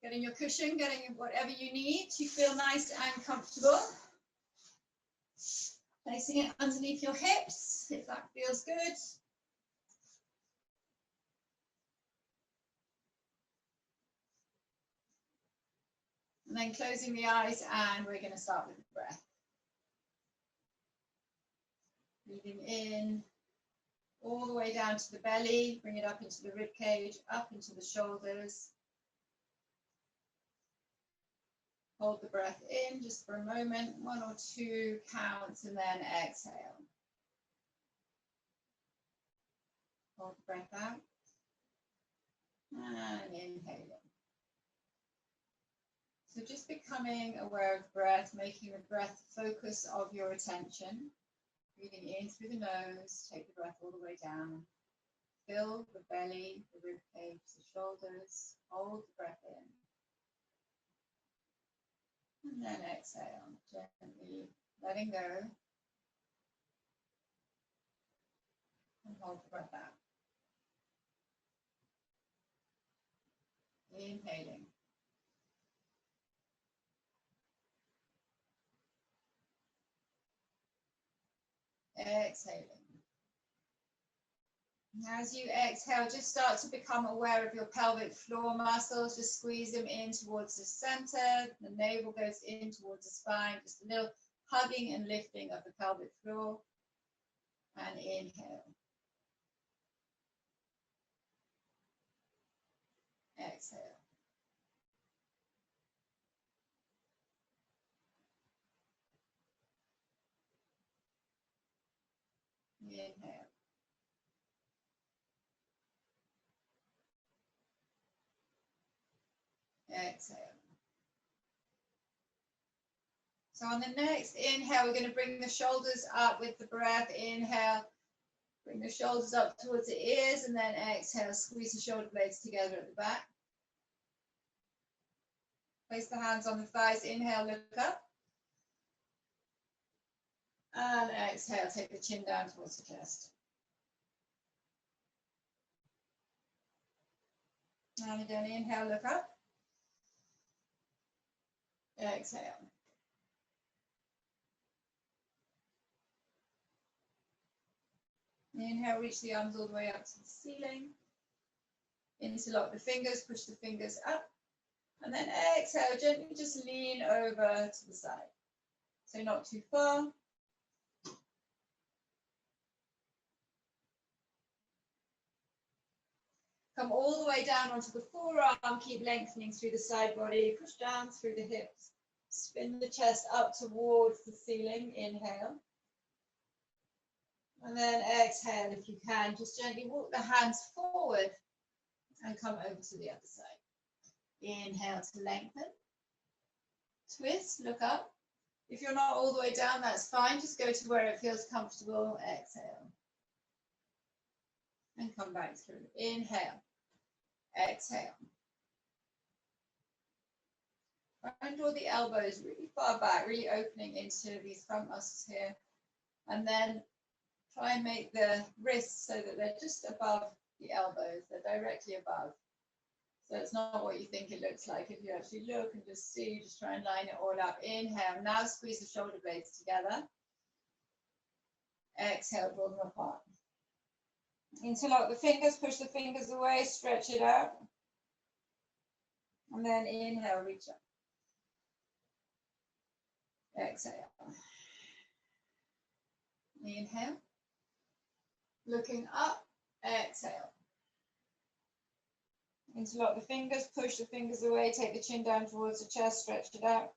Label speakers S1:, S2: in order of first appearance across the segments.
S1: Getting your cushion, getting whatever you need to feel nice and comfortable. Placing it underneath your hips, if that feels good. And then closing the eyes, and we're going to start with the breath. Breathing in all the way down to the belly, bring it up into the rib cage, up into the shoulders. Hold the breath in just for a moment, 1 or 2 counts, and then exhale. Hold the breath out, and inhaling. So just becoming aware of breath, making the breath the focus of your attention. Breathing in through the nose, take the breath all the way down. Fill the belly, the rib cage, the shoulders. Hold the breath in. And then exhale, gently letting go. And hold the breath out. Inhaling. Exhaling. As you exhale, just start to become aware of your pelvic floor muscles. Just squeeze them in towards the center. The navel goes in towards the spine. Just a little hugging and lifting of the pelvic floor. And inhale. Exhale. Inhale. Exhale. So on the next inhale, we're going to bring the shoulders up with the breath. Inhale, bring the shoulders up towards the ears, and then exhale, squeeze the shoulder blades together at the back. Place the hands on the thighs. Inhale, look up. And exhale, take the chin down towards the chest. And again, inhale, look up. Exhale. Inhale, reach the arms all the way up to the ceiling. Interlock the fingers, push the fingers up. And then exhale, gently just lean over to the side. So not too far. Come all the way down onto the forearm, keep lengthening through the side body, push down through the hips, spin the chest up towards the ceiling, inhale. And then exhale, if you can, just gently walk the hands forward and come over to the other side. Inhale to lengthen, twist, look up. If you're not all the way down, that's fine, just go to where it feels comfortable, exhale. And come back through. Inhale, exhale. Try and draw the elbows really far back, really opening into these front muscles here. And then try and make the wrists so that they're just above the elbows, they're directly above. So it's not what you think it looks like. If you actually look and just see, just try and line it all up. Inhale, now squeeze the shoulder blades together. Exhale, draw them apart. Interlock the fingers, push the fingers away, stretch it out. And then inhale, reach up. Exhale. Inhale. Looking up, exhale. Interlock the fingers, push the fingers away, take the chin down towards the chest, stretch it out.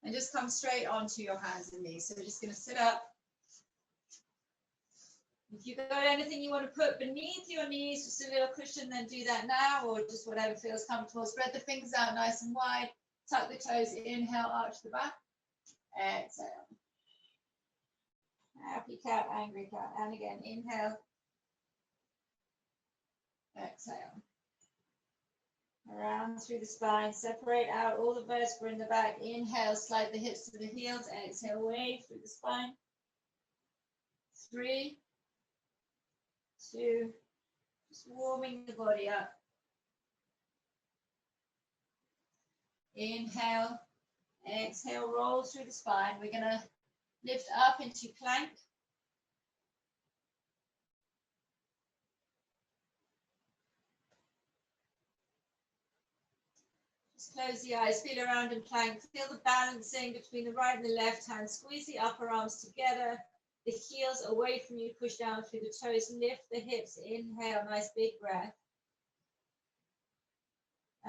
S1: And just come straight onto your hands and knees. So we're just going to sit up. If you've got anything you want to put beneath your knees, just a little cushion, then do that now, or just whatever feels comfortable. Spread the fingers out nice and wide. Tuck the toes, inhale, arch the back. Exhale. Happy cat, angry cat. And again, inhale. Exhale. Around through the spine. Separate out all the vertebrae in the back. Inhale, slide the hips to the heels. Exhale, wave through the spine. 3, 2, just warming the body up. Inhale, exhale, roll through the spine. We're going to lift up into plank. Just close the eyes, feel around in plank. Feel the balancing between the right and the left hand. Squeeze the upper arms together. The heels away from you, push down through the toes. Lift the hips, inhale, nice big breath.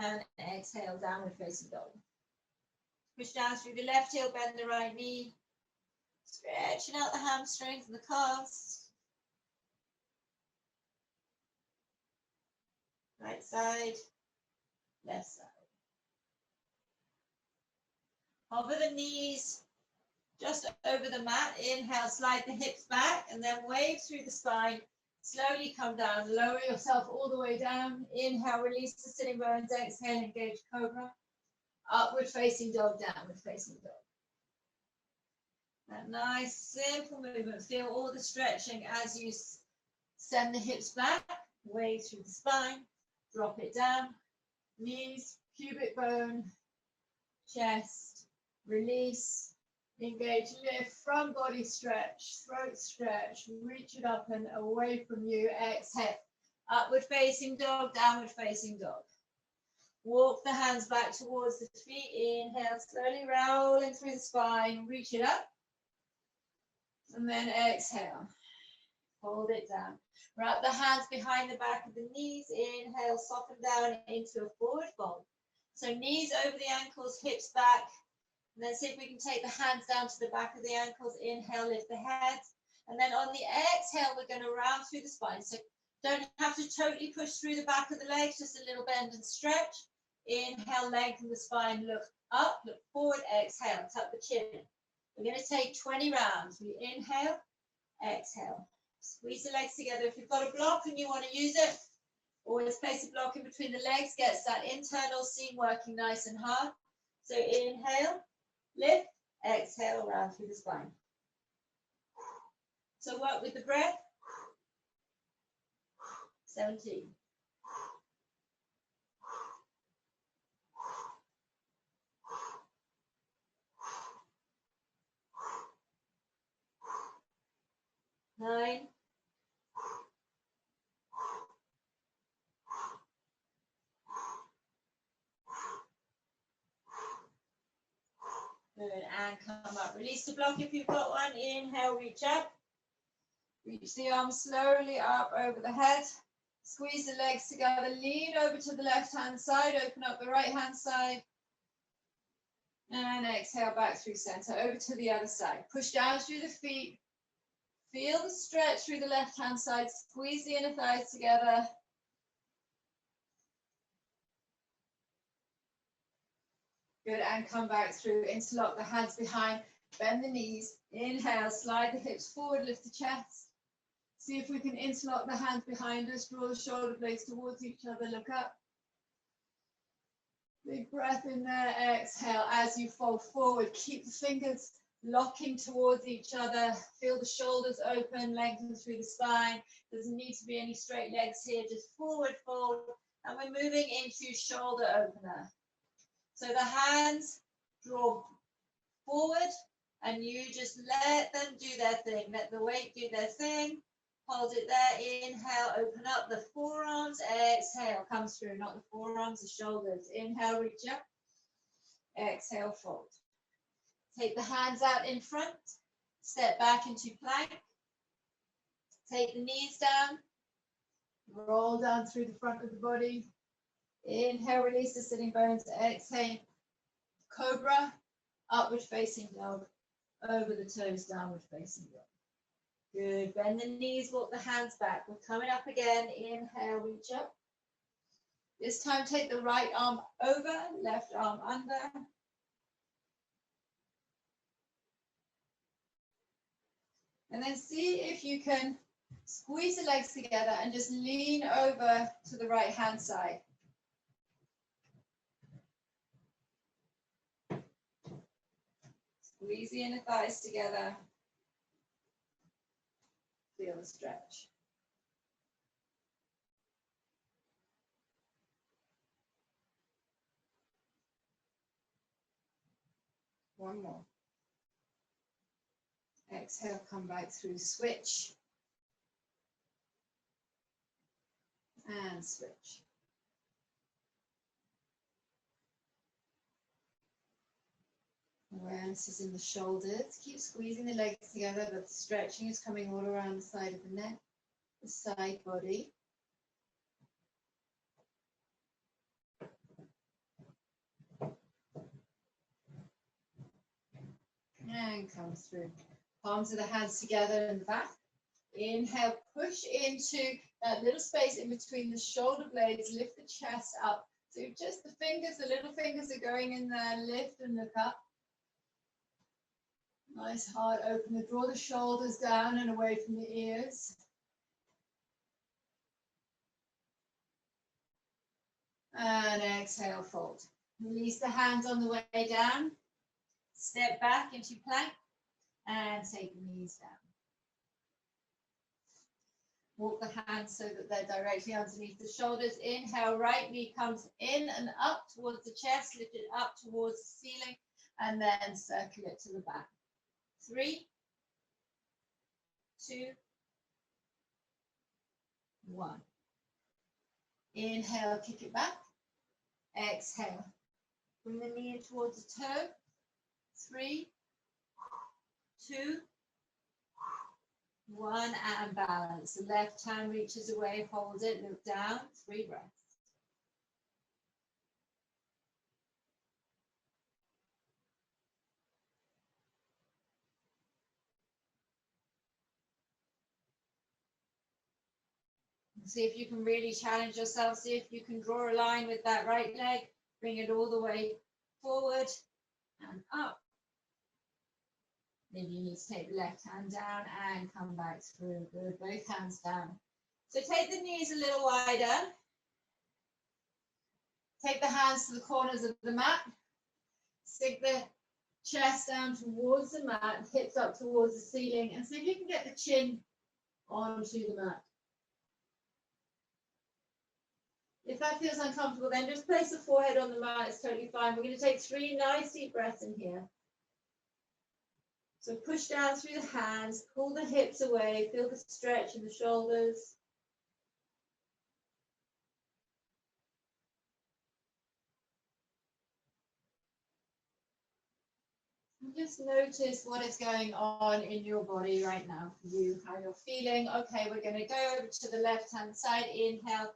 S1: And exhale, downward facing dog. Push down through the left heel, bend the right knee. Stretching out the hamstrings and the calves. Right side, left side. Hover the knees just over the mat. Inhale, slide the hips back and then wave through the spine. Slowly come down, lower yourself all the way down. Inhale, release the sitting bones. Exhale, engage cobra. Upward facing dog, downward facing dog. That nice, simple movement. Feel all the stretching as you send the hips back, wave through the spine, drop it down. Knees, pubic bone, chest, release, engage, lift, front body stretch, throat stretch, reach it up and away from you. Exhale, upward facing dog, downward facing dog. Walk the hands back towards the feet. Inhale, slowly rolling through the spine, reach it up. And then exhale, hold it down. Wrap the hands behind the back of the knees. Inhale, soften down into a forward fold. So knees over the ankles, hips back. And then see if we can take the hands down to the back of the ankles. Inhale, lift the head. And then on the exhale, we're going to round through the spine. So don't have to totally push through the back of the legs, just a little bend and stretch. Inhale, lengthen the spine, look up, look forward, exhale, tuck the chin. We're going to take 20 rounds. We inhale, exhale. Squeeze the legs together. If you've got a block and you want to use it, always place a block in between the legs, gets that internal seam working nice and hard. So inhale, lift, exhale, round through the spine. So work with the breath. 17. 9. Good, and come up. Release the block if you've got one. Inhale, reach up. Reach the arms slowly up over the head. Squeeze the legs together. Lean over to the left-hand side. Open up the right-hand side. And exhale back through center. Over to the other side. Push down through the feet. Feel the stretch through the left-hand side. Squeeze the inner thighs together. Good, and come back through. Interlock the hands behind. Bend the knees. Inhale, slide the hips forward, lift the chest. See if we can interlock the hands behind us. Draw the shoulder blades towards each other. Look up. Big breath in there. Exhale as you fold forward. Keep the fingers locking towards each other. Feel the shoulders open, lengthen through the spine. Doesn't need to be any straight legs here, just forward fold. And we're moving into shoulder opener. So the hands draw forward and you just let them do their thing. Let the weight do their thing. Hold it there. Inhale, open up the forearms. Exhale, comes through, not the forearms, the shoulders. Inhale, reach up. Exhale, fold. Take the hands out in front. Step back into plank. Take the knees down. Roll down through the front of the body. Inhale, release the sitting bones. Exhale, cobra, upward facing dog. Over the toes, downward facing dog. Good. Bend the knees, walk the hands back. We're coming up again. Inhale, reach up. This time, take the right arm over, left arm under. And then see if you can squeeze the legs together and just lean over to the right hand side. Squeeze the inner thighs together. Feel the stretch. One more. Exhale, come back through, switch. And switch. Awareness is in the shoulders. Keep squeezing the legs together, but the stretching is coming all around the side of the neck, the side body. And come through. Palms of the hands together in the back. Inhale, push into that little space in between the shoulder blades. Lift the chest up. So just the fingers, the little fingers are going in there. Lift and look up. Nice heart opener. Draw the shoulders down and away from the ears. And exhale, fold. Release the hands on the way down. Step back into plank and take the knees down. Walk the hands so that they're directly underneath the shoulders. Inhale, right knee comes in and up towards the chest. Lift it up towards the ceiling and then circle it to the back. 3, 2, 1. Inhale, kick it back. Exhale. Bring the knee in towards the toe. 3, 2, 1, and balance. The left hand reaches away, hold it, look down, 3 breaths. See if you can really challenge yourself. See if you can draw a line with that right leg. Bring it all the way forward and up. Then you need to take the left hand down and come back through. Good, both hands down. So take the knees a little wider. Take the hands to the corners of the mat. Stick the chest down towards the mat, hips up towards the ceiling, and see if you can get the chin onto the mat. If that feels uncomfortable, then just place the forehead on the mat. It's totally fine. We're going to take 3 nice deep breaths in here. So push down through the hands, pull the hips away, feel the stretch in the shoulders. And just notice what is going on in your body right now for you, how you're feeling. Okay, we're going to go over to the left-hand side. Inhale,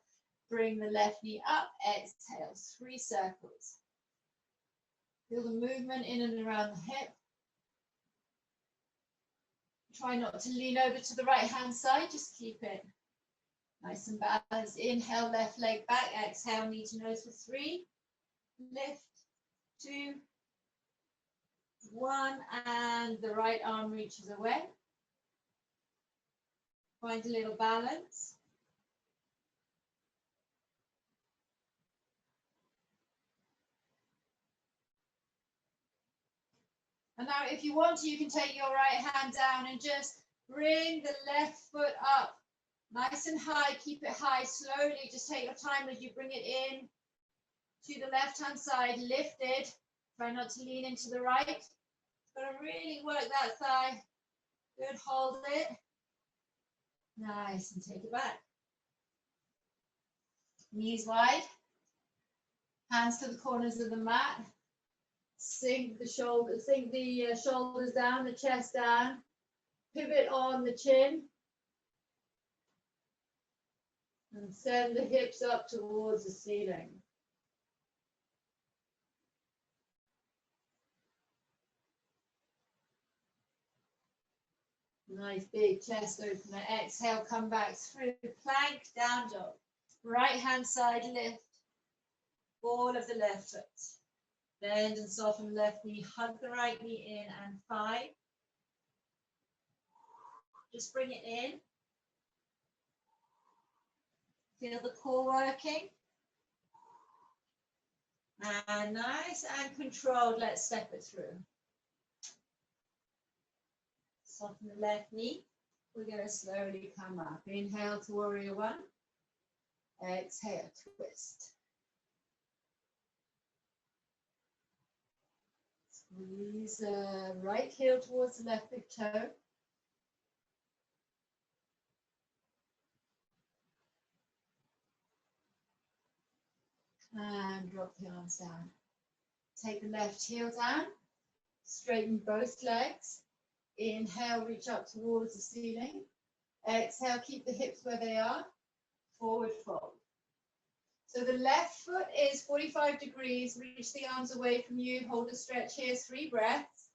S1: bring the left knee up. Exhale, 3 circles. Feel the movement in and around the hip. Try not to lean over to the right-hand side. Just keep it nice and balanced. Inhale, left leg back. Exhale, knee to nose for 3. Lift, 2, 1, and the right arm reaches away. Find a little balance. And now if you want to, you can take your right hand down and just bring the left foot up. Nice and high, keep it high, slowly. Just take your time as you bring it in to the left-hand side, lifted. Try not to lean into the right. Got to really work that thigh. Good, hold it. Nice, and take it back. Knees wide. Hands to the corners of the mat. Sink the shoulders down, the chest down. Pivot on the chin. And send the hips up towards the ceiling. Nice big chest opener. Exhale, come back through. Plank, down dog. Right hand side lift. Ball of the left foot. Bend and soften left knee. Hug the right knee in and 5. Just bring it in. Feel the core working. And nice and controlled. Let's step it through. Soften the left knee. We're going to slowly come up. Inhale to warrior 1. Exhale, twist. Squeeze the right heel towards the left big toe. And drop the arms down. Take the left heel down. Straighten both legs. Inhale, reach up towards the ceiling. Exhale, keep the hips where they are. Forward fold. So the left foot is 45 degrees. Reach the arms away from you. Hold a stretch here. 3 breaths.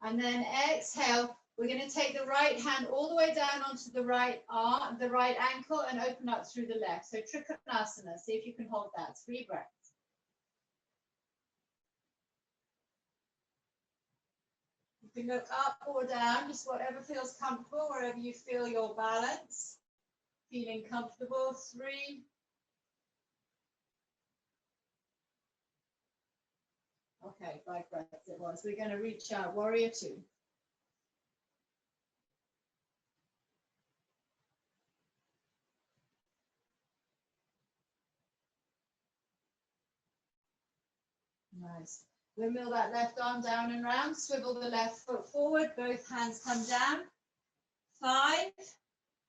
S1: And then exhale. We're going to take the right hand all the way down onto the right arm, the right ankle, and open up through the left. So Trikonasana. See if you can hold that. 3 breaths. You can look up or down, just whatever feels comfortable, wherever you feel your balance. Feeling comfortable. 3. Okay, 5 breaths it was. We're going to reach out. Warrior 2. Nice. Windmill that left arm down and round. Swivel the left foot forward. Both hands come down. 5.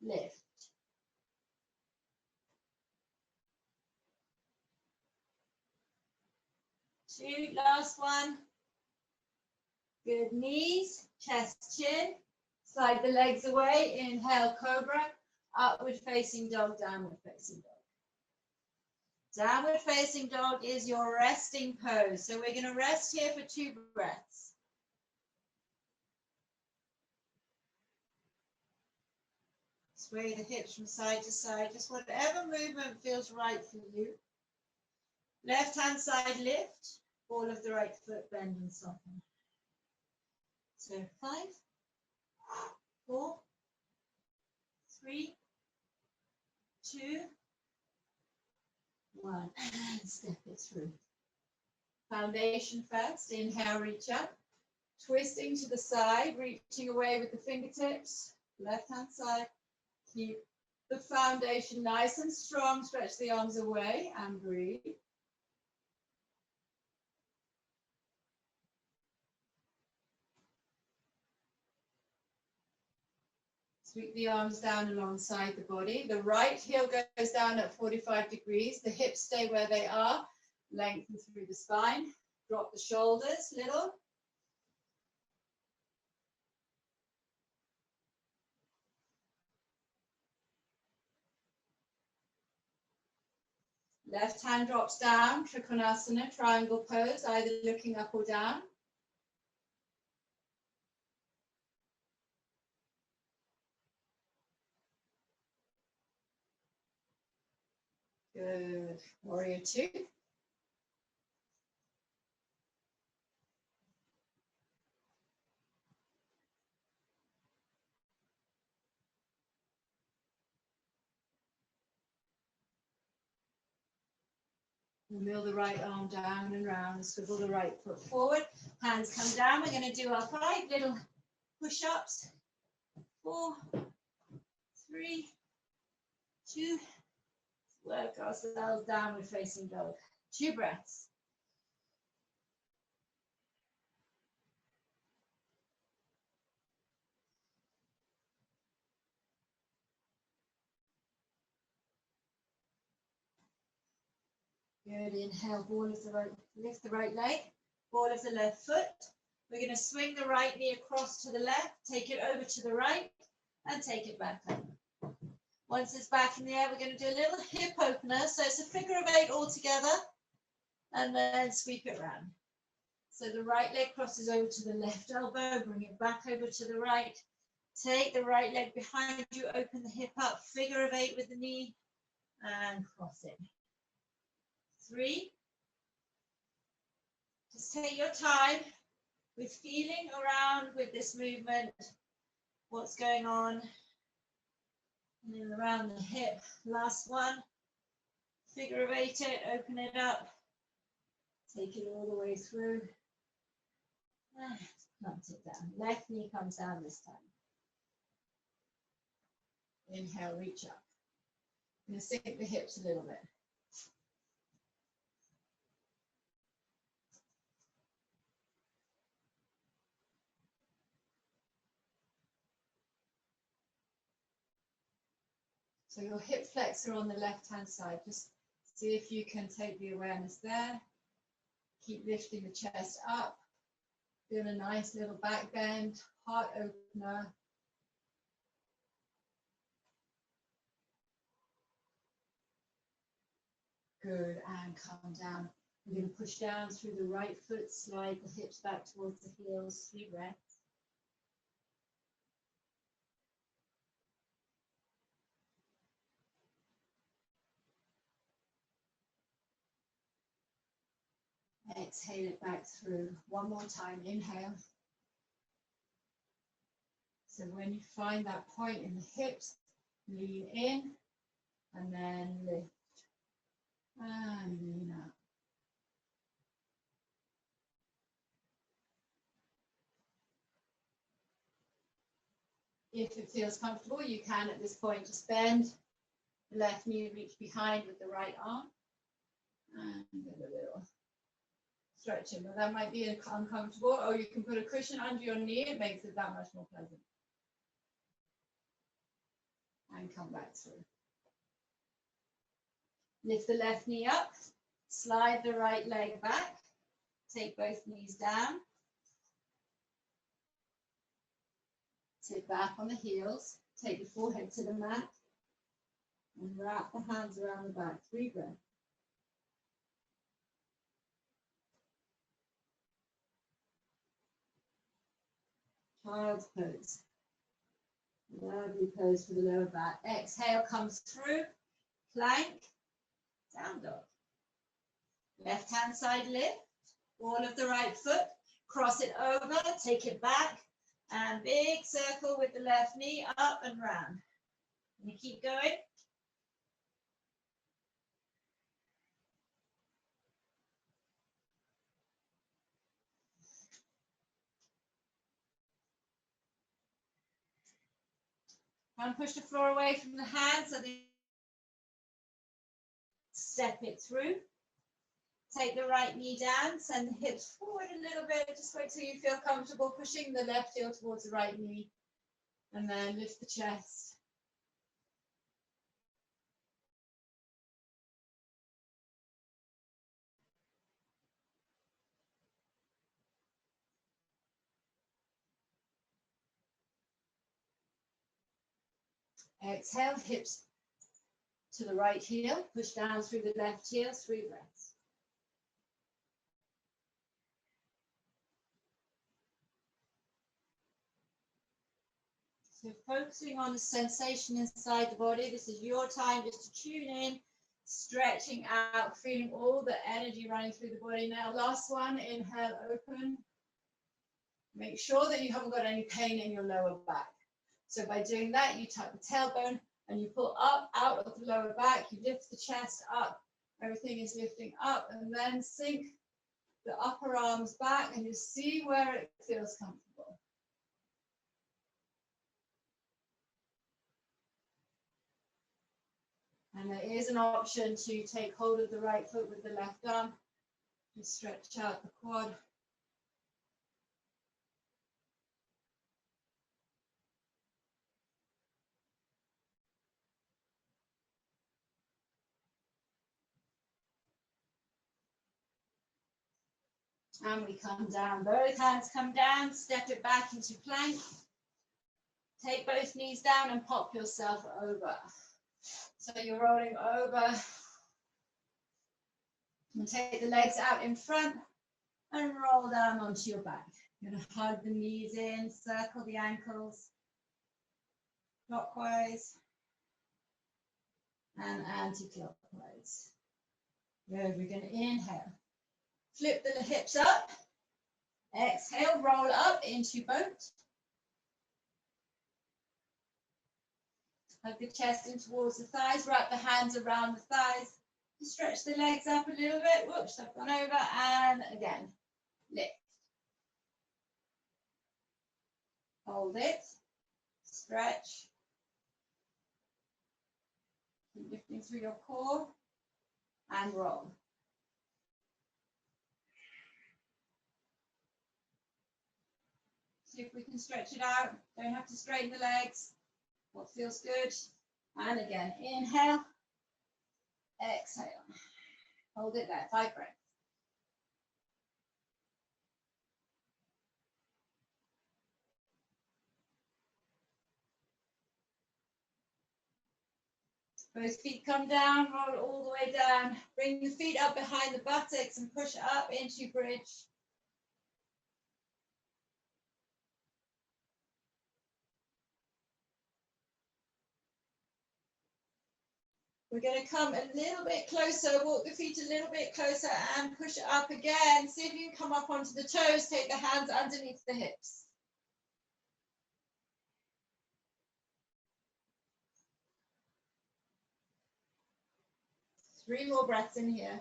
S1: Lift. 2. Last one. Good. Knees, chest, chin. Slide the legs away. Inhale, cobra. Upward facing dog, downward facing dog. Downward facing dog is your resting pose. So we're going to rest here for 2 breaths. Sway the hips from side to side, just whatever movement feels right for you. Left hand side lift, ball of the right foot bend and soften. So 5, 4, 3, 2, 1, and step it through. Foundation first, inhale, reach up, twisting to the side, reaching away with the fingertips, left hand side, keep the foundation nice and strong, stretch the arms away and breathe. Sweep the arms down alongside the body. The right heel goes down at 45 degrees. The hips stay where they are. Lengthen through the spine. Drop the shoulders a little. Left hand drops down. Trikonasana, triangle pose, either looking up or down. Good. Warrior 2. Wheel the right arm down and round, swivel the right foot forward, hands come down. We're going to do our 5 little push-ups. 4, 3, 2, work ourselves downward facing dog. 2 breaths. Good, inhale, ball of the right, lift the right leg, ball of the left foot. We're going to swing the right knee across to the left, take it over to the right, and take it back up. Once it's back in the air, we're going to do a little hip opener. So it's a figure of 8 all together, and then sweep it round. So the right leg crosses over to the left elbow, bring it back over to the right. Take the right leg behind you, open the hip up, figure of 8 with the knee, and cross it. 3. Just take your time with feeling around with this movement, what's going on, and then around the hip. Last one, figure of 8 it, open it up, take it all the way through, and plant it down. Left knee comes down this time. Inhale, reach up. I'm going to sink the hips a little bit. So your hip flexor on the left-hand side, just see if you can take the awareness there. Keep lifting the chest up. Feel a nice little back bend, heart opener. Good, and calm down. We're going to push down through the right foot, slide the hips back towards the heels, 3 breaths. Exhale it back through. One more time, inhale. So when you find that point in the hips, lean in and then lift and lean up. If it feels comfortable, you can at this point just bend the left knee, reach behind with the right arm and get a little stretching. But that might be uncomfortable, or you can put a cushion under your knee. It makes it that much more pleasant. And come back through. Lift the left knee up, slide the right leg back, take both knees down, sit back on the heels, take the forehead to the mat, and wrap the hands around the back. 3 breaths. Child's pose. Lovely pose for the lower back. Exhale comes through, plank, down dog. Left hand side lift, ball of the right foot, cross it over, take it back, and big circle with the left knee up and round. And you keep going. And push the floor away from the hands so they step it through. Take the right knee down, send the hips forward a little bit. Just wait till you feel comfortable pushing the left heel towards the right knee. And then lift the chest. Exhale, hips to the right heel. Push down through the left heel. 3 breaths. So focusing on the sensation inside the body. This is your time just to tune in, stretching out, feeling all the energy running through the body. Now, last one, inhale, open. Make sure that you haven't got any pain in your lower back. So by doing that, you tuck the tailbone and you pull up out of the lower back. You lift the chest up. Everything is lifting up, and then sink the upper arms back and you see where it feels comfortable. And there is an option to take hold of the right foot with the left arm. Just stretch out the quad. And we come down. Both hands come down. Step it back into plank. Take both knees down and pop yourself over. So you're rolling over. And take the legs out in front and roll down onto your back. You're going to hug the knees in, circle the ankles clockwise and anti-clockwise. Good. We're going to inhale. Flip the hips up. Exhale, roll up into boat. Hug the chest in towards the thighs. Wrap the hands around the thighs. Stretch the legs up a little bit. Whoops, I've gone over. And again, lift. Hold it. Stretch. Keep lifting through your core and roll. See if we can stretch it out. Don't have to straighten the legs. What feels good. And again, inhale, exhale. Hold it there, 5 breaths. Both feet come down, roll all the way down. Bring the feet up behind the buttocks and push up into bridge. We're going to come a little bit closer, walk the feet a little bit closer and push up again. See if you can come up onto the toes, take the hands underneath the hips. Three more breaths in here.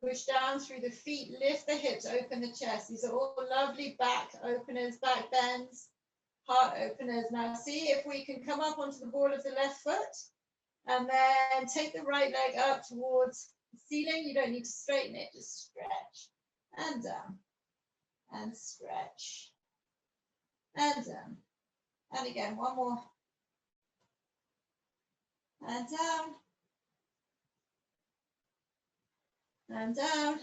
S1: Push down through the feet, lift the hips, open the chest. These are all lovely back openers, back bends, heart openers. Now see if we can come up onto the ball of the left foot and then take the right leg up towards the ceiling. You don't need to straighten it, just stretch and down and stretch and down. And again, one more. And down. And down.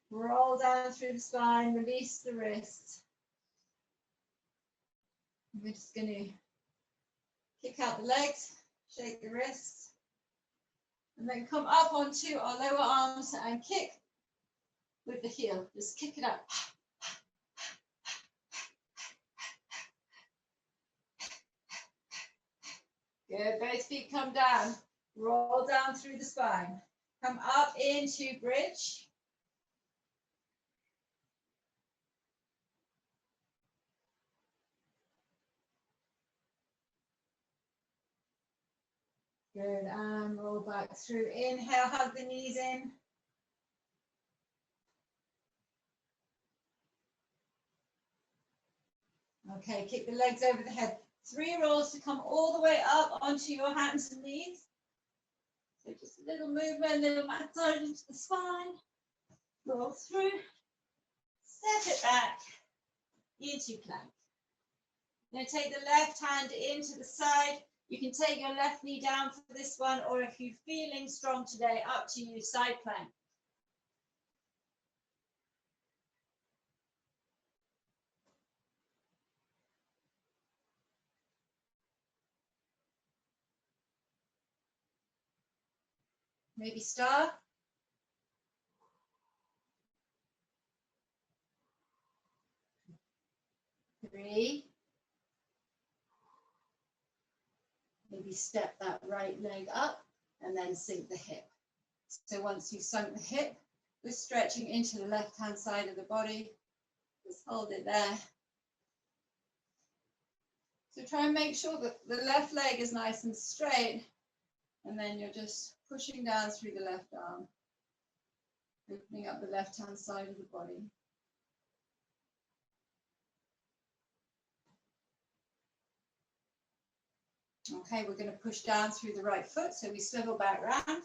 S1: Roll down through the spine, release the wrists. We're just going to kick out the legs, shake the wrists, and then come up onto our lower arms and kick with the heel. Just kick it up. Good, both feet come down. Roll down through the spine. Come up into bridge. Good, and roll back through. Inhale, hug the knees in. Okay, kick the legs over the head. 3 rolls to come all the way up onto your hands and knees. So just a little movement, little massage into the spine. Roll through. Step it back into plank. Now take the left hand into the side. You can take your left knee down for this one, or if you're feeling strong today, up to you, side plank. Maybe star. Three. Maybe step that right leg up and then sink the hip. So once you've sunk the hip, we're stretching into the left-hand side of the body. Just hold it there. So try and make sure that the left leg is nice and straight, and then you're just pushing down through the left arm, opening up the left-hand side of the body. Okay, we're going to push down through the right foot, so we swivel back round.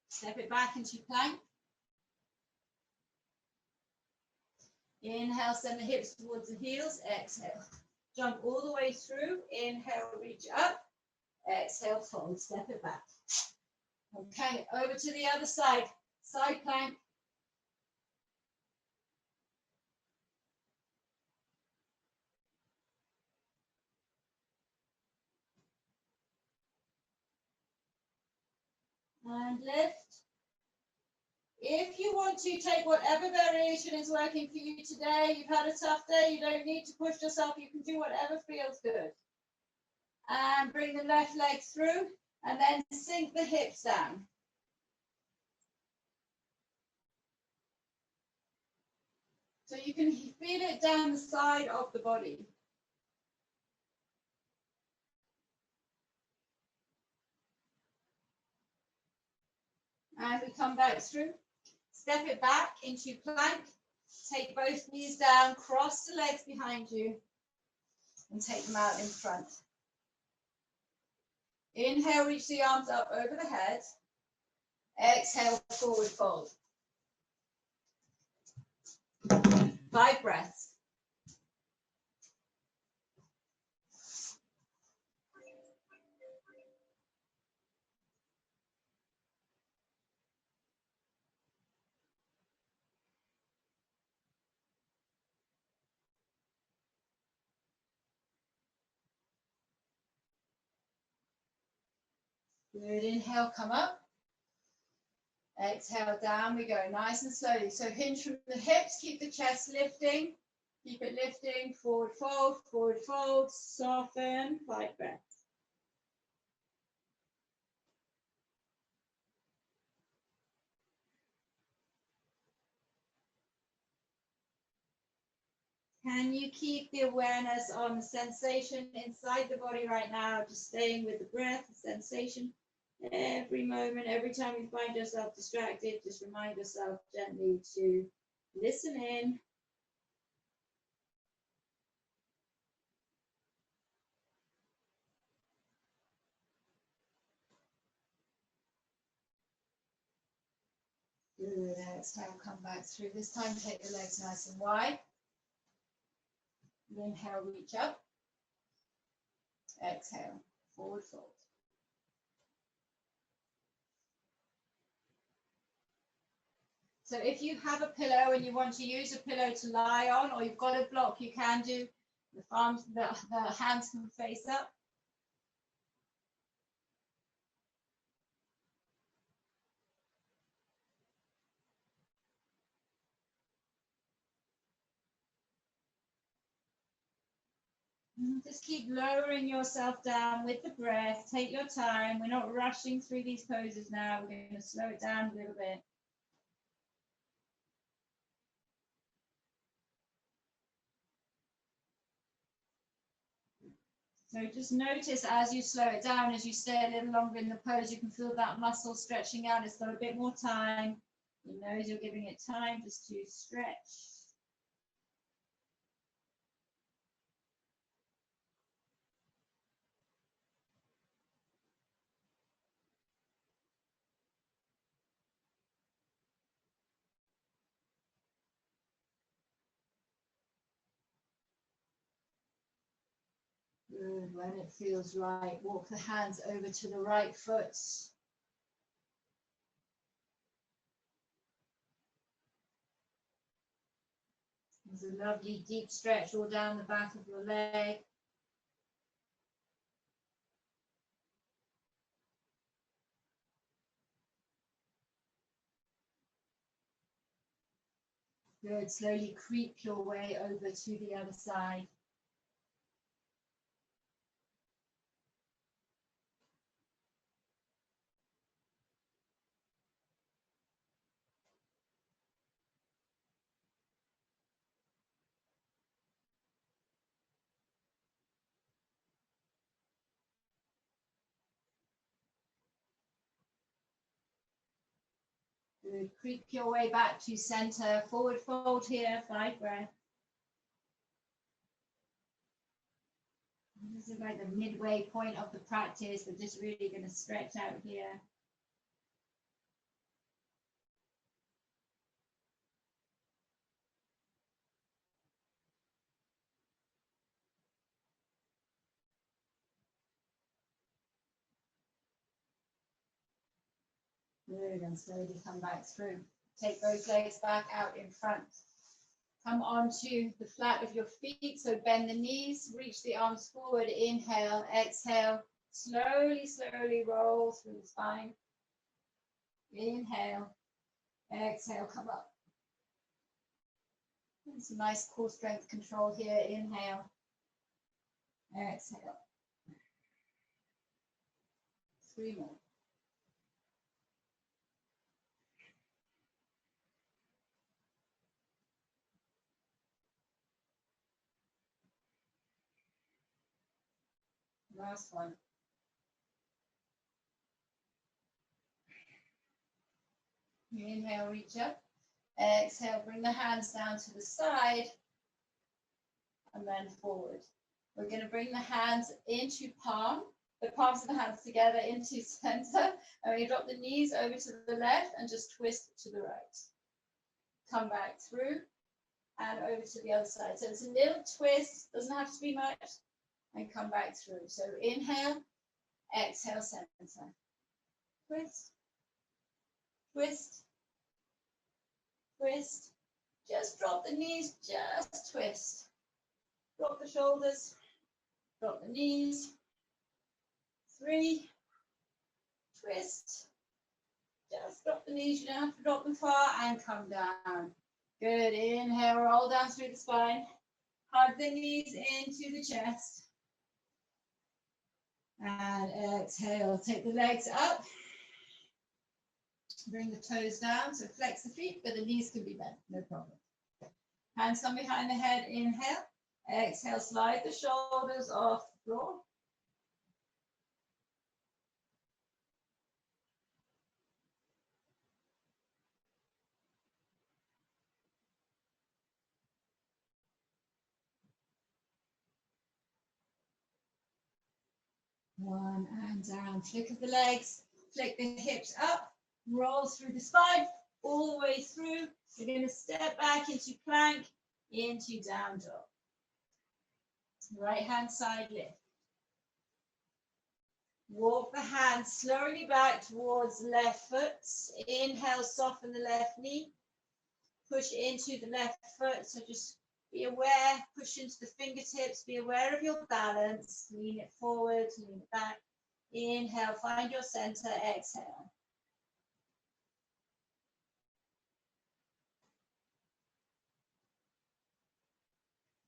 S1: Step it back into plank. Inhale, send the hips towards the heels. Exhale, jump all the way through. Inhale, reach up. Exhale, fold, step it back. Okay, over to the other side. Side plank. And lift. If you want to, take whatever variation is working for you today. You've had a tough day, you don't need to push yourself, you can do whatever feels good. And bring the left leg through, and then sink the hips down. So you can feel it down the side of the body. And we come back through. Step it back into plank. Take both knees down, cross the legs behind you, and take them out in front. Inhale, reach the arms up over the head. Exhale, forward fold. 5 breaths. Good, inhale, come up. Exhale, down we go, nice and slowly. So hinge from the hips, keep the chest lifting. Keep it lifting, forward fold, soften, 5 breaths. Can you keep the awareness on the sensation inside the body right now, just staying with the breath, the sensation? Every moment, every time you find yourself distracted, just remind yourself gently to listen in. Good, exhale, come back through. This time, take the legs nice and wide. Inhale, reach up. Exhale, forward fold. So if you have a pillow and you want to use a pillow to lie on, or you've got a block, you can do. The hands can face up. Just keep lowering yourself down with the breath. Take your time. We're not rushing through these poses now. We're going to slow it down a little bit. So just notice as you slow it down, as you stay a little longer in the pose, you can feel that muscle stretching out. It's got a bit more time. You know, you're giving it time just to stretch. Good. When it feels right, walk the hands over to the right foot. There's a lovely deep stretch all down the back of your leg. Good. Slowly creep your way over to the other side. Good. Creep your way back to center. Forward fold here. 5 breaths. This is like the midway point of the practice. We're just really going to stretch out here. Good, and slowly come back through. Take those legs back out in front. Come onto the flat of your feet, so bend the knees, reach the arms forward, inhale, exhale, slowly, slowly roll through the spine. Inhale, exhale, come up. Some nice core strength control here, inhale, exhale. 3 more. Last one. Inhale, reach up. Exhale, bring the hands down to the side and then forward. We're going to bring the hands into the palms of the hands together into center. And we drop the knees over to the left and just twist to the right. Come back through and over to the other side. So it's a little twist, doesn't have to be much, and come back through. So inhale, exhale, center. Twist, twist, twist. Just drop the knees, just twist. Drop the shoulders, drop the knees. 3, twist. Just drop the knees, you don't have to drop them far, and come down. Good, inhale, roll down through the spine. Hug the knees into the chest. And exhale, take the legs up. Bring the toes down, so flex the feet, but the knees can be bent, no problem. Hands come behind the head, inhale. Exhale, slide the shoulders off the floor. One and down, flick of the legs, flick the hips up, roll through the spine, all the way through. You're going to step back into plank, into down dog. Right hand side lift. Walk the hands slowly back towards the left foot. Inhale, soften the left knee. Push into the left foot, so just be aware, push into the fingertips, be aware of your balance, lean it forward, lean it back. Inhale, find your center, exhale.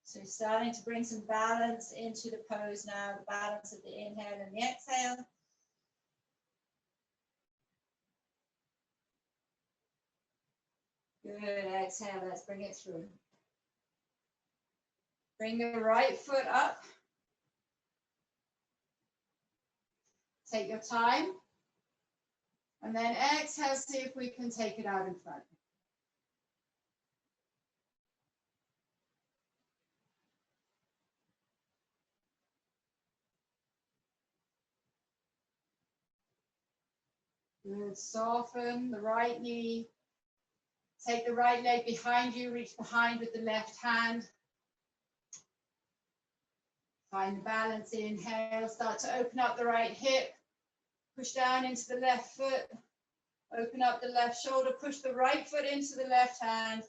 S1: So starting to bring some balance into the pose now, the balance of the inhale and the exhale. Good, exhale, let's bring it through. Bring the right foot up. Take your time. And then exhale, see if we can take it out in front. Good, soften the right knee. Take the right leg behind you, reach behind with the left hand. Find the balance, inhale, start to open up the right hip. Push down into the left foot. Open up the left shoulder, push the right foot into the left hand,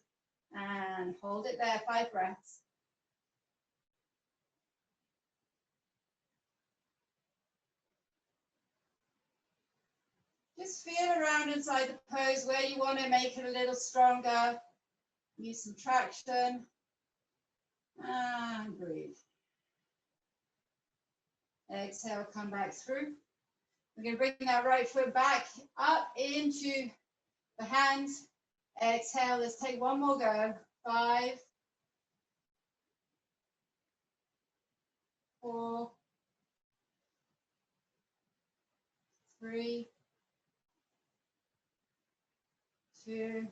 S1: and hold it there, 5 breaths. Just feel around inside the pose where you want to make it a little stronger. Use some traction. And breathe. Exhale, come back through. We're going to bring that right foot back up into the hands. Exhale, let's take one more go. 5, 4, 3, 2,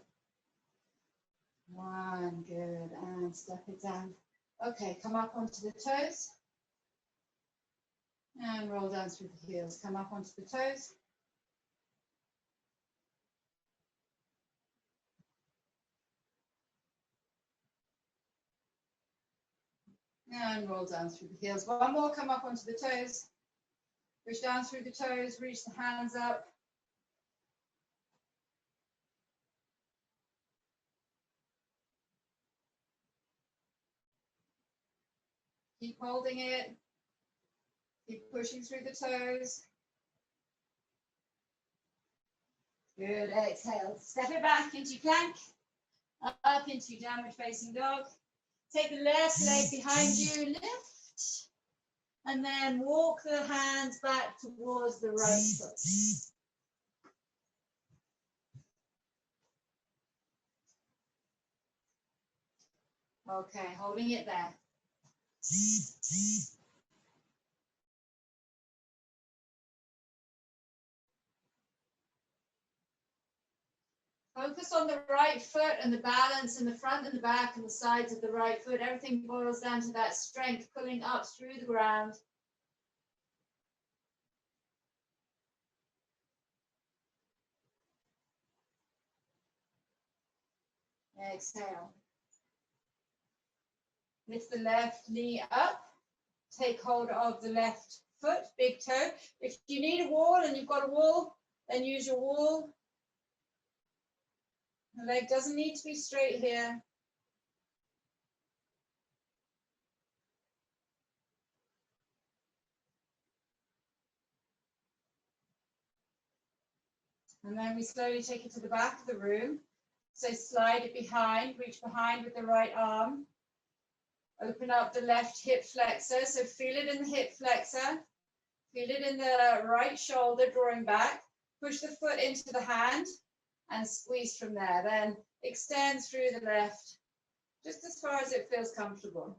S1: 1. Good. And step it down. Okay, come up onto the toes. And roll down through the heels. Come up onto the toes. And roll down through the heels. One more, come up onto the toes. Push down through the toes, reach the hands up. Keep holding it. Keep pushing through the toes. Good, exhale. Step it back into plank. Up into downward facing dog. Take the left leg behind you, lift. And then walk the hands back towards the right foot. Okay, holding it there. Focus on the right foot and the balance in the front and the back and the sides of the right foot. Everything boils down to that strength pulling up through the ground. Exhale. Lift the left knee up. Take hold of the left foot, big toe. If you need a wall and you've got a wall, then use your wall. The leg doesn't need to be straight here. And then we slowly take it to the back of the room. So slide it behind, reach behind with the right arm. Open up the left hip flexor. So feel it in the hip flexor. Feel it in the right shoulder, drawing back. Push the foot into the hand and squeeze from there. Then extend through the left, just as far as it feels comfortable.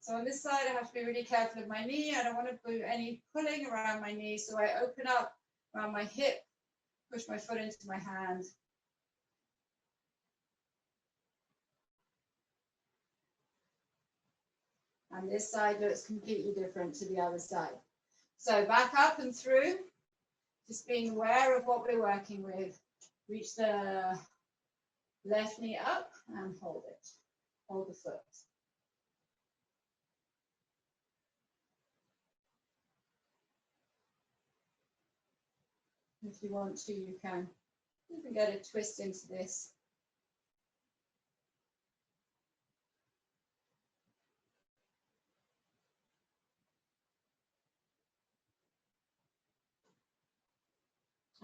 S1: So on this side, I have to be really careful of my knee. I don't want to do any pulling around my knee. So I open up around my hip, push my foot into my hand. And this side looks completely different to the other side. So back up and through, just being aware of what we're working with. Reach the left knee up and hold it. Hold the foot. If you want to, you can even get a twist into this.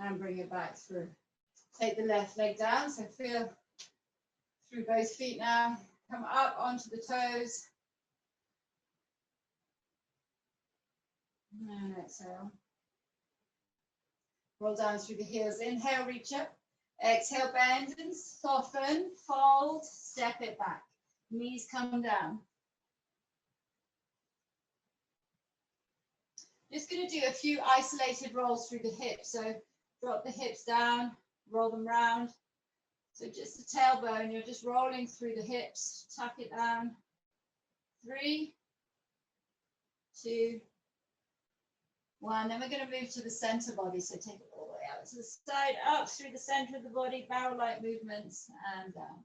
S1: And bring it back through. Take the left leg down, so feel through both feet now. Come up onto the toes. And exhale. Roll down through the heels. Inhale, reach up. Exhale, bend and soften. Fold, step it back. Knees come down. Just going to do a few isolated rolls through the hips. So drop the hips down, roll them round. So just the tailbone, you're just rolling through the hips. Tuck it down. 3, 2, 1. Then we're going to move to the center body. So take it all the way out to the side, up through the center of the body, barrel-like movements, and down.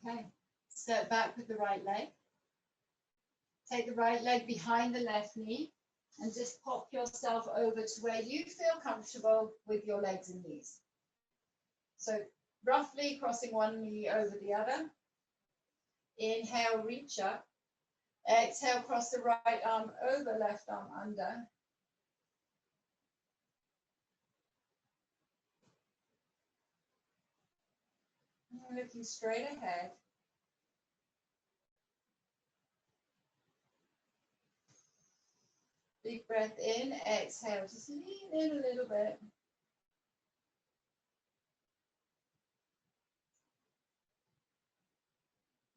S1: Okay, step back with the right leg. Take the right leg behind the left knee and just pop yourself over to where you feel comfortable with your legs and knees. So roughly crossing one knee over the other. Inhale, reach up. Exhale, cross the right arm over, left arm under. And looking straight ahead. Big breath in, exhale, just lean in a little bit.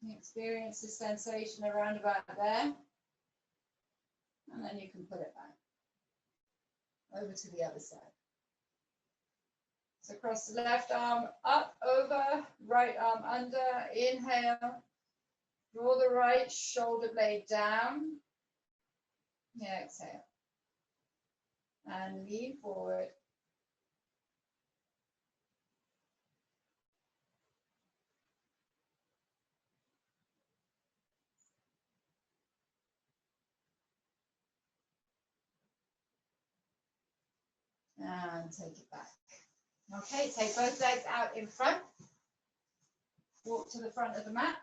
S1: Experience the sensation around about there. And then you can put it back. Over to the other side. So cross the left arm up, over, right arm under. Inhale. Draw the right shoulder blade down. Exhale. And lean forward. And take it back. Okay, take both legs out in front. Walk to the front of the mat.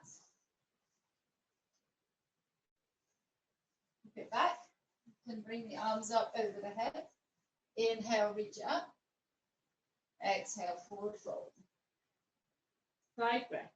S1: Keep it back. You can bring the arms up over the head. Inhale, reach up. Exhale, forward fold. 5 breaths.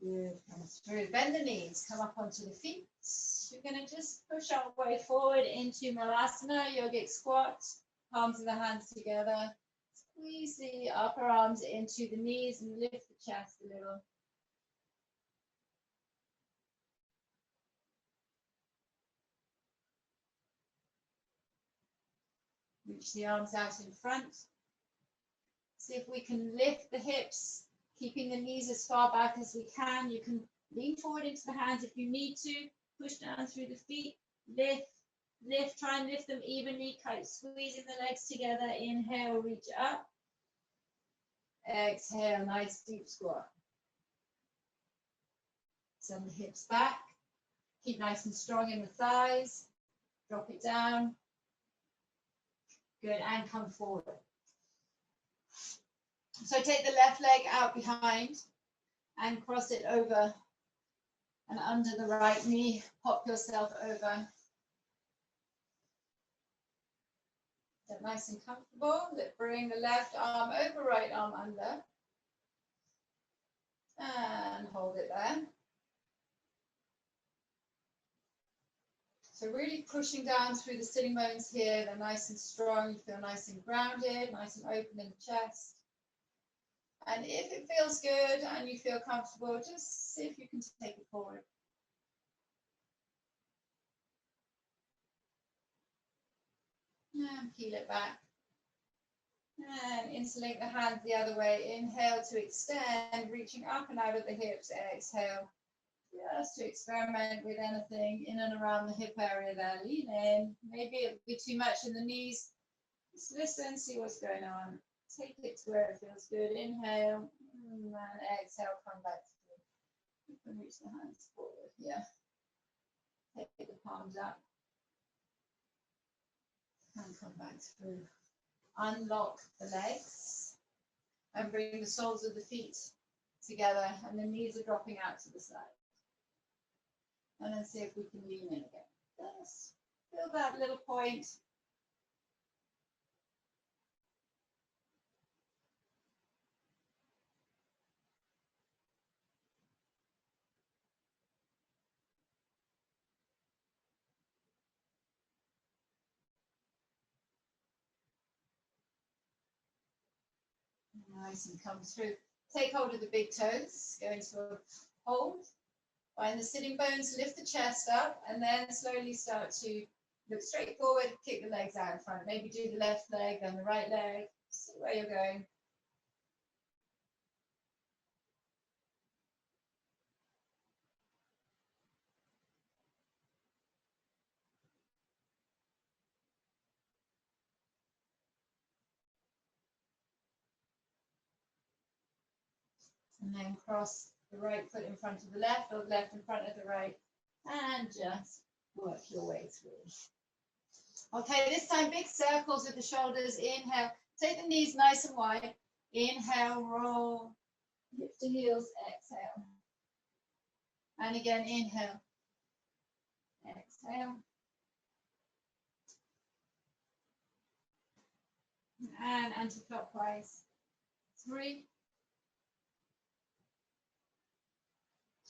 S1: Good. Come through. Bend the knees. Come up onto the feet. You're going to just push our way forward into Malasana, yogic squat. Palms of the hands together. Squeeze the upper arms into the knees and lift the chest a little. Reach the arms out in front. See if we can lift the hips, keeping the knees as far back as we can. You can lean forward into the hands if you need to. Push down through the feet. Lift, lift. Try and lift them evenly. Kind squeezing the legs together. Inhale, reach up. Exhale, nice deep squat. Send the hips back. Keep nice and strong in the thighs. Drop it down. Good, and come forward. So take the left leg out behind and cross it over and under the right knee. Pop yourself over. Get nice and comfortable. Bring the left arm over, right arm under. And hold it there. So really pushing down through the sitting bones here. They're nice and strong. You feel nice and grounded, nice and open in the chest. And if it feels good and you feel comfortable, just see if you can take it forward. And peel it back. And interlink the hands the other way. Inhale to extend, reaching up and out of the hips. Exhale. Just to experiment with anything in and around the hip area there. Lean in. Maybe it'll be too much in the knees. Just listen, see what's going on. Take it to where it feels good. Inhale and exhale. Come back through. You can reach the hands forward. Yeah. Take the palms up. And come back through. Unlock the legs and bring the soles of the feet together, and the knees are dropping out to the side. And then see if we can lean in again. Just feel that little point. Nice, and come through. Take hold of the big toes. Go into a hold. Find the sitting bones, lift the chest up, and then slowly start to look straight forward, kick the legs out in front. Maybe do the left leg, then the right leg. See where you're going. And then cross the right foot in front of the left, or the left in front of the right, and just work your way through. Okay, this time big circles with the shoulders. Inhale, take the knees nice and wide. Inhale, roll, lift the heels, exhale. And again, inhale, exhale. And anti-clockwise. 3,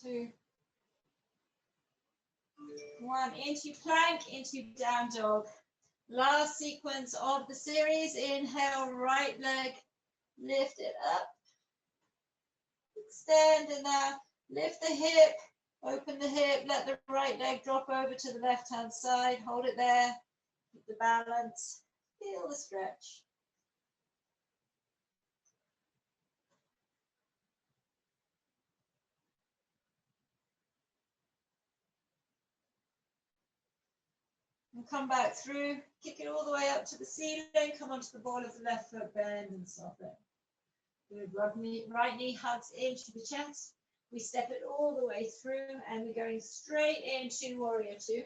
S1: 2, 1. Into plank, into down dog. Last sequence of the series. Inhale, right leg, lift it up. Extend, and now lift the hip, open the hip, let the right leg drop over to the left hand side. Hold it there, keep the balance, feel the stretch. And come back through, kick it all the way up to the ceiling, come onto the ball of the left foot, bend and soften. Good, right knee hugs into the chest. We step it all the way through, and we're going straight into warrior 2.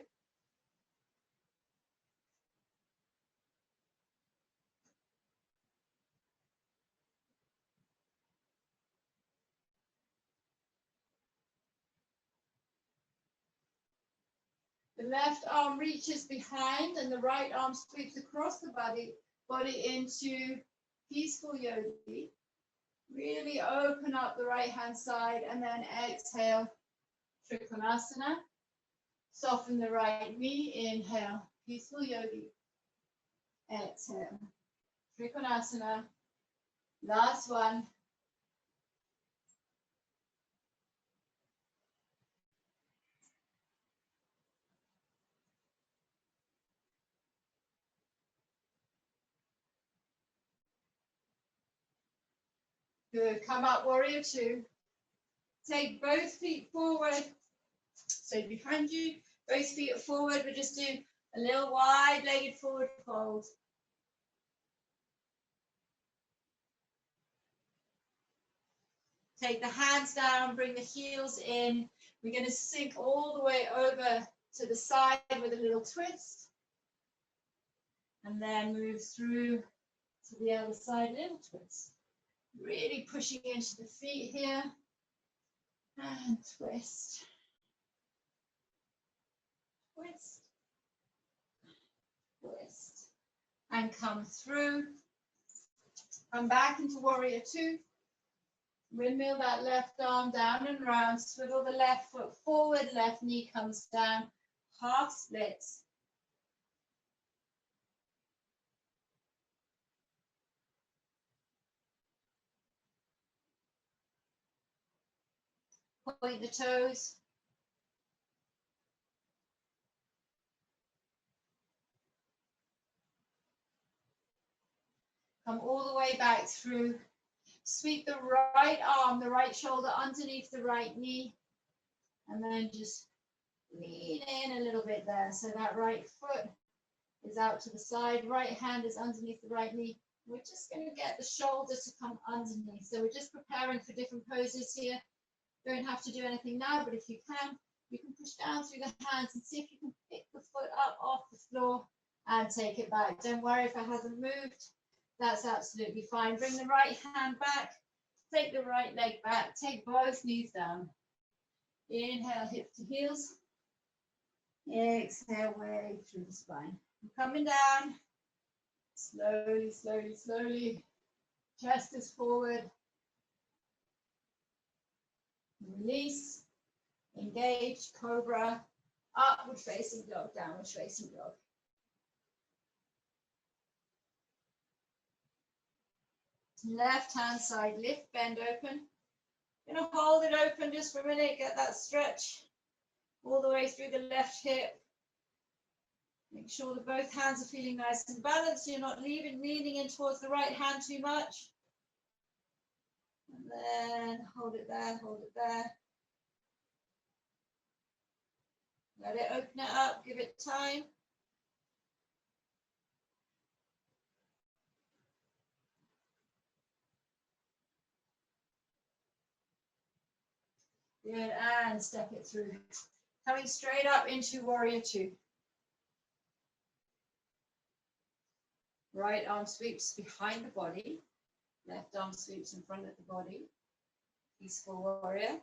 S1: The left arm reaches behind, and the right arm sweeps across the body into peaceful yogi. Really open up the right hand side and then exhale, Trikonasana. Soften the right knee, inhale, peaceful yogi. Exhale, Trikonasana. Last one. Good. Come up, warrior two. Take both feet forward. So behind you, both feet are forward. We just do a little wide-legged forward fold. Take the hands down, bring the heels in. We're going to sink all the way over to the side with a little twist. And then move through to the other side, little twist. Really pushing into the feet here. And twist. Twist. Twist. And come through. Come back into warrior two. Windmill that left arm down and round. Swivel the left foot forward. Left knee comes down. Half splits. Point the toes. Come all the way back through. Sweep the right arm, the right shoulder underneath the right knee. And then just lean in a little bit there. So that right foot is out to the side. Right hand is underneath the right knee. We're just going to get the shoulder to come underneath. So we're just preparing for different poses here. Don't have to do anything now, but if you can push down through the hands and see if you can pick the foot up off the floor and take it back. Don't worry if it hasn't moved. That's absolutely fine. Bring the right hand back. Take the right leg back. Take both knees down. Inhale, hips to heels. Exhale, way through the spine. I'm coming down. Slowly, slowly, slowly. Chest is forward. Release. Engage. Cobra. Upward facing dog. Downward facing dog. Left hand side, lift, bend open. Gonna hold it open just for a minute, get that stretch all the way through the left hip. Make sure that both hands are feeling nice and balanced. You're not leaning in towards the right hand too much. And then hold it there, hold it there. Let it open it up, give it time. Good, and step it through. Coming straight up into warrior two. Right arm sweeps behind the body. Left arm sweeps in front of the body. Peaceful warrior.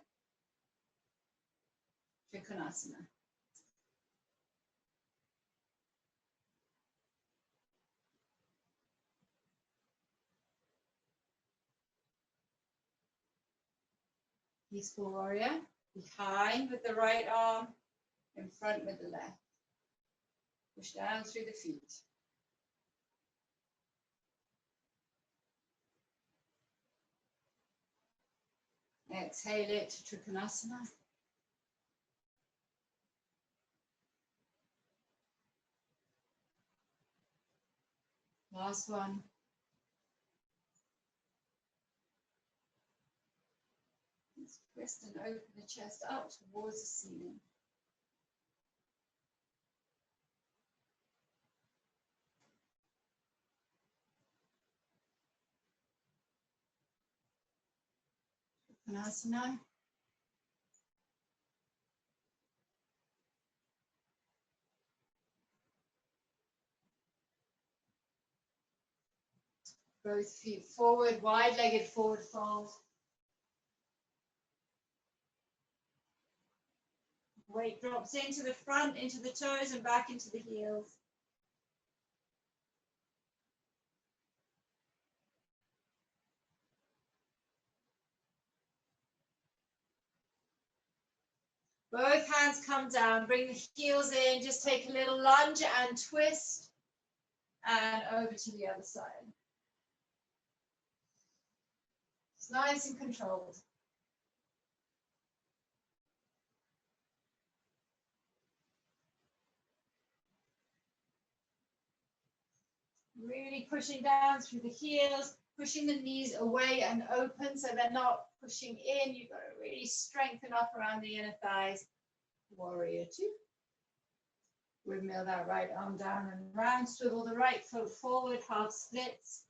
S1: Trikonasana. Peaceful warrior. Behind with the right arm, in front with the left. Push down through the feet. Exhale it to Trikonasana. Last one. Let's twist and open the chest up towards the ceiling. Trikonasana. Both feet forward, wide-legged forward fold. Weight drops into the front, into the toes, and back into the heels. Both hands come down, bring the heels in, just take a little lunge and twist, and over to the other side. It's nice and controlled. Really pushing down through the heels, pushing the knees away and open so they're not pushing in. You've got to really strengthen up around the inner thighs. Warrior two. Windmill that right arm down and round. Swivel the right foot forward, half splits.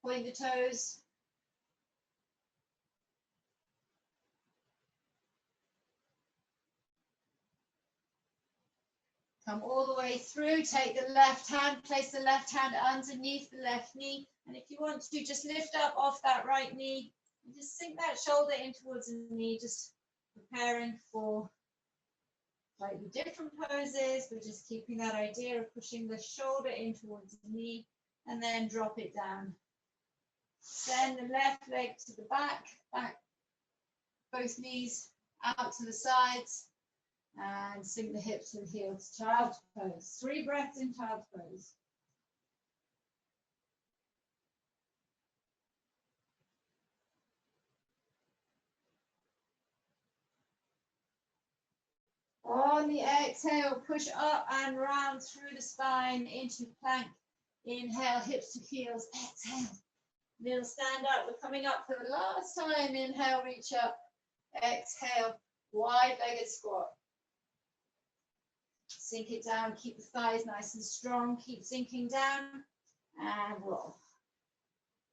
S1: Point the toes. Come all the way through, take the left hand, place the left hand underneath the left knee. And if you want to, just lift up off that right knee and just sink that shoulder in towards the knee, just preparing for slightly different poses, but just keeping that idea of pushing the shoulder in towards the knee and then drop it down. Send the left leg to the back, both knees out to the sides. And sink the hips to the heels, child's pose. 3 breaths in child's pose. On the exhale, push up and round through the spine into plank. Inhale, hips to heels. Exhale. Little stand up. We're coming up for the last time. Inhale, reach up. Exhale, wide-legged squat. Sink it down, keep the thighs nice and strong, keep sinking down, and roll.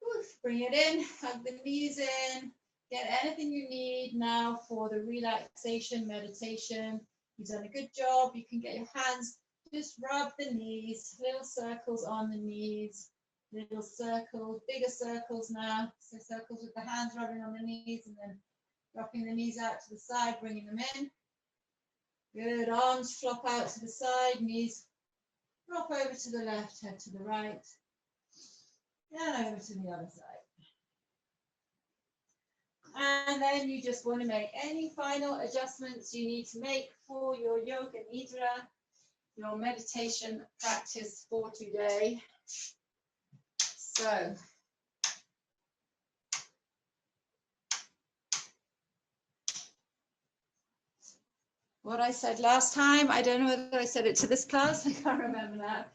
S1: Oof, bring it in, hug the knees in, get anything you need now for the relaxation meditation. You've done a good job. You can get your hands, just rub the knees, little circles on the knees, little circles, bigger circles now. So circles with the hands rubbing on the knees and then dropping the knees out to the side, bringing them in. Good, arms flop out to the side, knees drop over to the left, head to the right, and over to the other side. And then you just want to make any final adjustments you need to make for your yoga nidra, your meditation practice for today. So, what I said last time, I don't know whether I said it to this class, I can't remember now.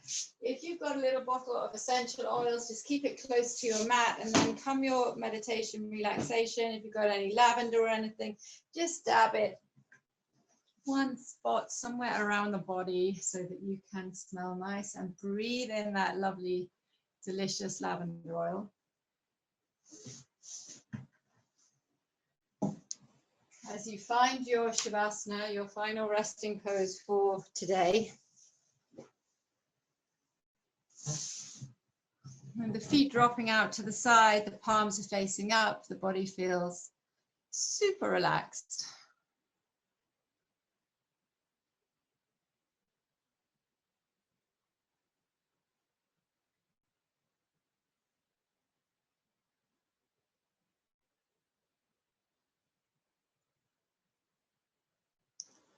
S1: If you've got a little bottle of essential oils, just keep it close to your mat, and then come your meditation relaxation, if you've got any lavender or anything, just dab it one spot somewhere around the body so that you can smell nice and breathe in that lovely, delicious lavender oil. As you find your Shavasana, your final resting pose for today. And the feet dropping out to the side, the palms are facing up, the body feels super relaxed.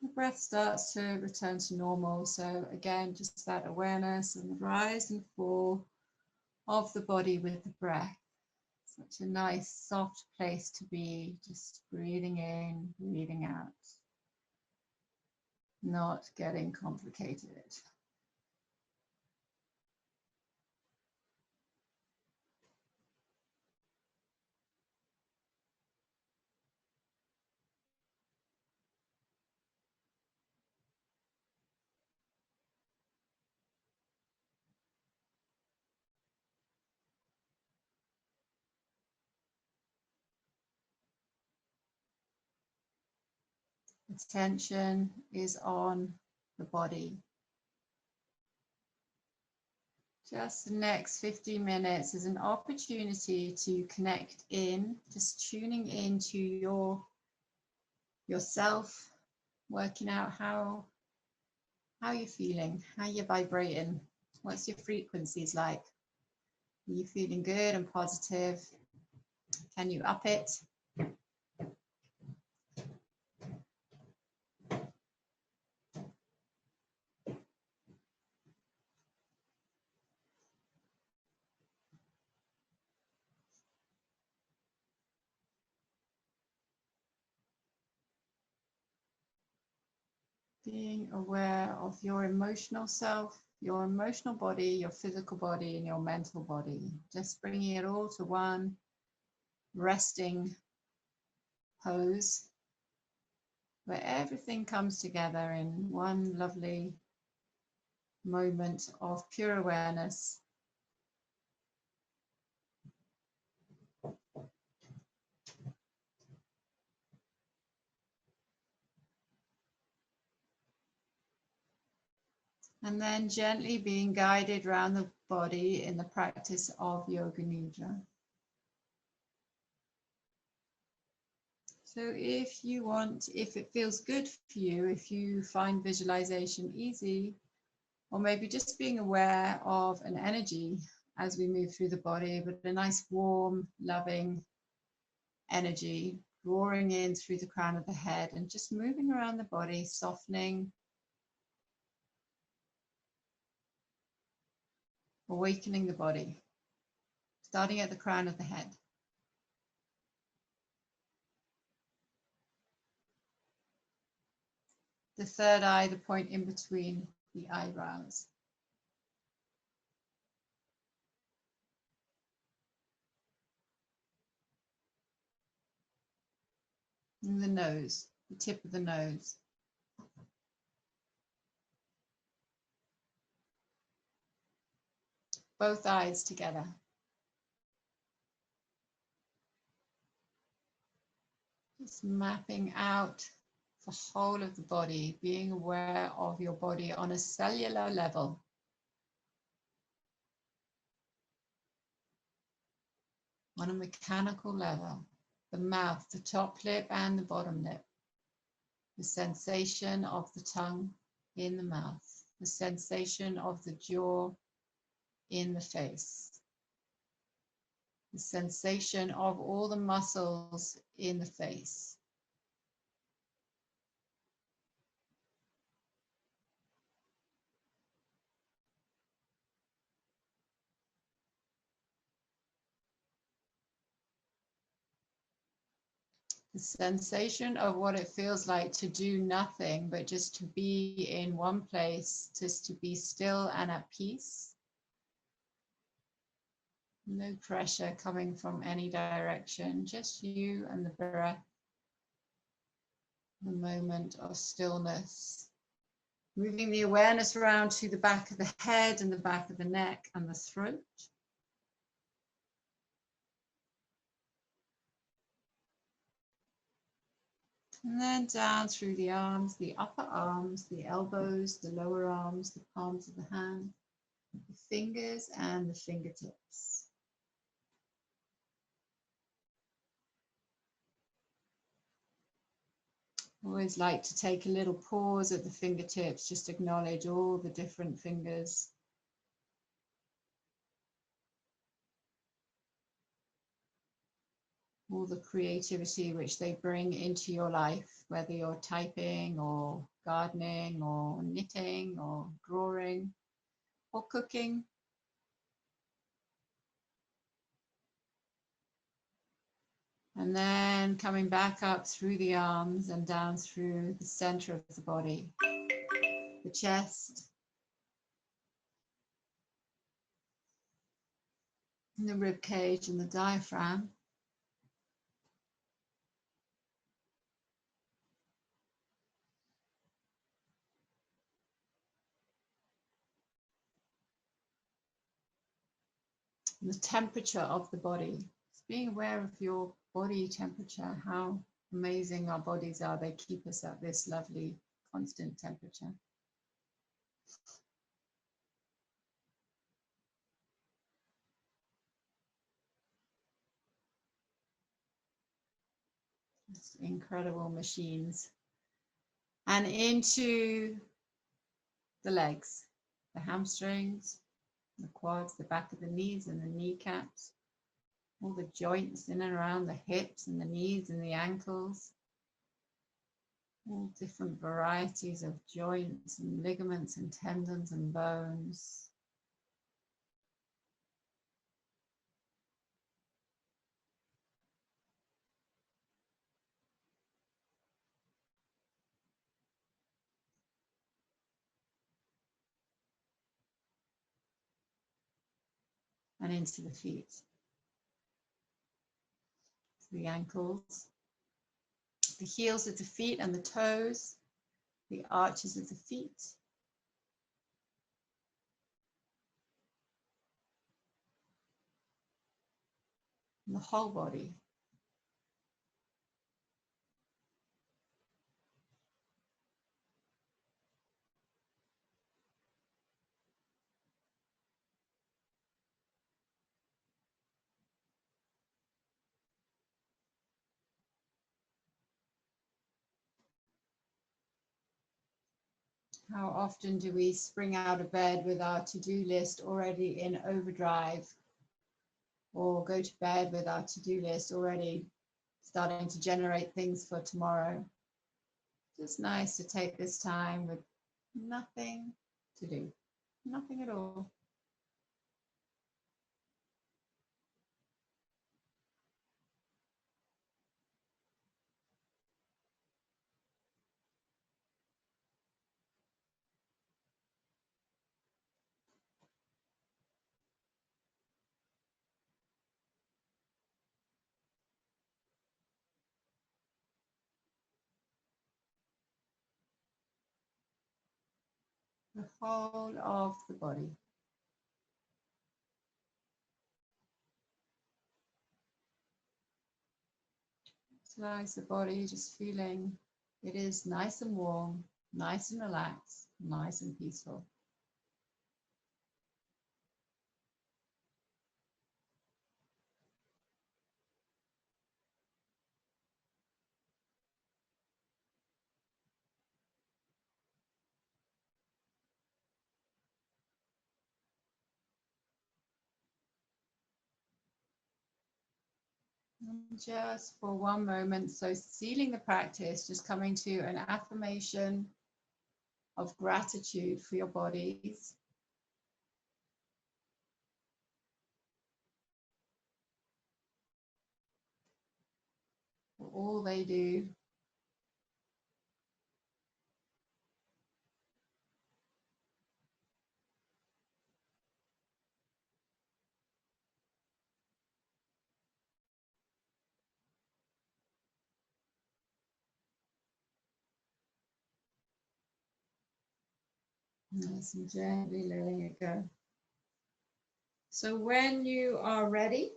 S1: The breath starts to return to normal. So again, just that awareness and the rise and fall of the body with the breath. Such a nice, soft place to be, just breathing in, breathing out, not getting complicated. Attention is on the body. Just the next 15 minutes is an opportunity to connect in, just tuning into yourself, working out how you're feeling, how you're vibrating, What's your frequencies like? Are you feeling good and positive? Can you up it? Being aware of your emotional self, your emotional body, your physical body, and your mental body. Just bringing it all to one resting pose where everything comes together in one lovely moment of pure awareness. And then gently being guided around the body in the practice of Yoga Nidra. So if you want, if it feels good for you, if you find visualization easy, or maybe just being aware of an energy as we move through the body, but a nice warm, loving energy drawing in through the crown of the head and just moving around the body, softening, awakening the body, starting at the crown of the head. The third eye, the point in between the eyebrows. And the nose, the tip of the nose. Both eyes together. Just mapping out the whole of the body, being aware of your body on a cellular level. On a mechanical level, the mouth, the top lip and the bottom lip. The sensation of the tongue in the mouth, the sensation of the jaw in the face, the sensation of all the muscles in the face. The sensation of what it feels like to do nothing, but just to be in one place, just to be still and at peace. No pressure coming from any direction, just you and the breath, the moment of stillness. Moving the awareness around to the back of the head and the back of the neck and the throat. And then down through the arms, the upper arms, the elbows, the lower arms, the palms of the hand, the fingers and the fingertips. Always like to take a little pause at the fingertips, just acknowledge all the different fingers. All the creativity which they bring into your life, whether you're typing or gardening or knitting or drawing or cooking. And then coming back up through the arms and down through the center of the body, the chest, and the rib cage and the diaphragm. And the temperature of the body. Just being aware of your body temperature, how amazing our bodies are. They keep us at this lovely constant temperature. It's incredible machines. And into the legs, the hamstrings, the quads, the back of the knees and the kneecaps, all the joints in and around the hips and the knees and the ankles, all different varieties of joints and ligaments and tendons and bones. And into the feet, the ankles, the heels of the feet and the toes, the arches of the feet, and the whole body. How often do we spring out of bed with our to-do list already in overdrive, or go to bed with our to-do list already starting to generate things for tomorrow? Just nice to take this time with nothing to do, nothing at all. The whole of the body. Visualize the body just feeling it is nice and warm, nice and relaxed, nice and peaceful. And just for one moment, so sealing the practice, just coming to an affirmation of gratitude for your bodies. For all they do. Nice and gently letting it go. So when you are ready,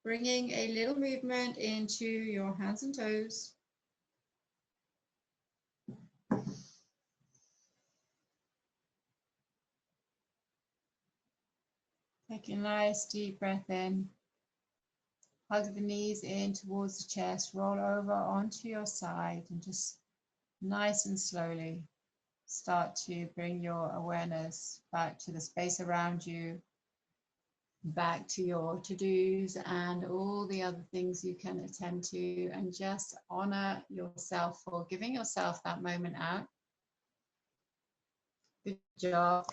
S1: bringing a little movement into your hands and toes. Take a nice deep breath in. Hug the knees in towards the chest. Roll over onto your side and just nice and slowly start to bring your awareness back to the space around you, back to your to-dos and all the other things you can attend to, and just honor yourself for giving yourself that moment out. Good job.